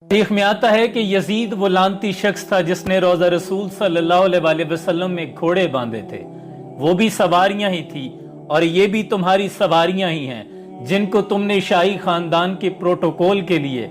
तारीख में आता है कि यजीद वो लानती शख्स था जिसने रोज़ा रसूल सल्लल्लाहु अलैहि वसल्लम में घोड़े बांधे थे। वो भी सवारियां ही थी और ये भी तुम्हारी सवारियां ही हैं जिनको तुमने शाही खानदान के प्रोटोकॉल के लिए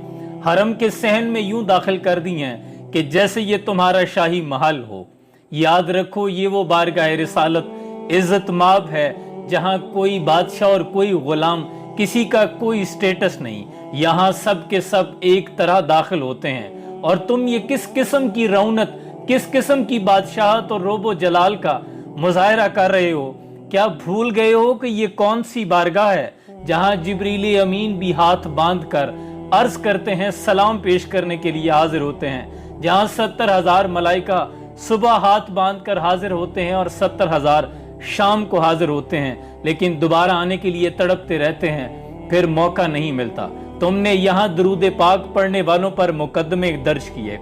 हरम के सहन में यूं दाखिल कर दी हैं कि जैसे ये तुम्हारा शाही महल हो। याद रखो, ये वो बारगाह रिसालत इज्जत माब है जहां कोई बादशाह और कोई गुलाम, किसी का कोई स्टेटस नहीं। यहाँ सब के सब एक तरह दाखिल होते हैं। और तुम ये किस किस्म की रौनक, किस किस्म की बादशाहत और रोबो जलाल का मुजाहरा कर रहे हो? क्या भूल गए हो कि ये कौन सी बारगाह है जहाँ जिब्रील अमीन भी हाथ बांध कर अर्ज करते हैं, सलाम पेश करने के लिए हाजिर होते हैं, जहाँ 70,000 मलाइका सुबह हाथ बांध कर हाजिर होते हैं और 70,000 शाम को हाजिर होते हैं, लेकिन दोबारा आने के लिए तड़पते रहते हैं, फिर मौका नहीं मिलता। तुमने यहाँ दरूद पाक पढ़ने वालों पर मुकदमे दर्ज किए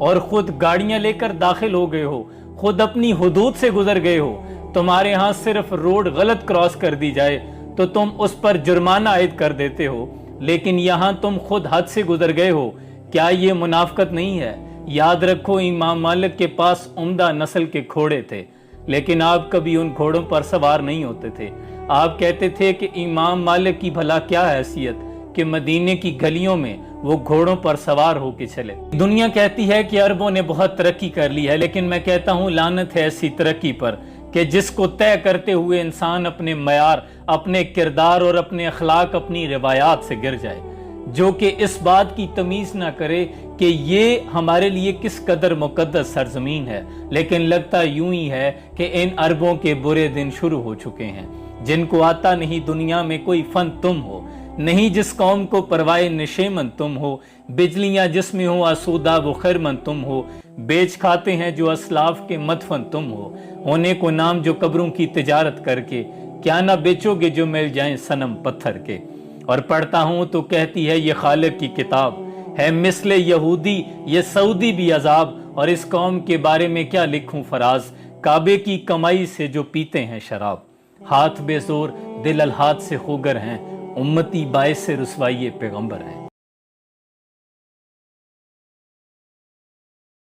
और खुद गाड़ियां लेकर दाखिल हो गए हो, खुद अपनी हुदूद से गुजर गए हो। तुम्हारे यहाँ सिर्फ रोड गलत क्रॉस कर दी जाए तो तुम उस पर जुर्माना आयद कर देते हो, लेकिन यहाँ तुम खुद हद से गुजर गए हो। क्या ये मुनाफकत नहीं है? याद रखो, इमाम मालिक के पास उम्दा नस्ल के घोड़े थे, लेकिन आप कभी उन घोड़ों पर सवार नहीं होते थे। आप कहते थे कि इमाम मालिक की भला क्या हैसियत कि मदीने की गलियों में वो घोड़ों पर सवार होके चले। दुनिया कहती है कि अरबों ने बहुत तरक्की कर ली है, लेकिन मैं कहता हूँ लानत है ऐसी तरक्की पर कि जिसको तय करते हुए इंसान अपने मयार, अपने किरदार और अपने अखलाक, अपनी रिवायात से गिर जाए, जो कि इस बात की तमीज ना करे कि ये हमारे लिए किस कदर मुकद्दस सरजमीन है। लेकिन लगता यूं ही है कि इन अरबों के बुरे दिन शुरू हो चुके हैं। जिनको आता नहीं दुनिया में कोई फन तुम हो, नहीं जिस कौम को परवाए नशेमन तुम हो, बिजलियां जिसमें हो आसूदा वो खैरमन तुम हो, बेच खाते हैं जो असलाफ के मदफन तुम हो, होने को नाम जो कब्रों की तिजारत करके, क्या ना बेचोगे जो मिल जाएं सनम पत्थर के। और पढ़ता हूं तो कहती है ये खालिक की किताब है, मिसले यहूदी ये सऊदी भी अजाब, और इस कौम के बारे में क्या लिखूं फराज, काबे की कमाई से जो पीते हैं शराब। हाथ बेजोर दिल अलहाद से खुगर हैं, उम्मती बाइस से रुसवाई पैगंबर हैं।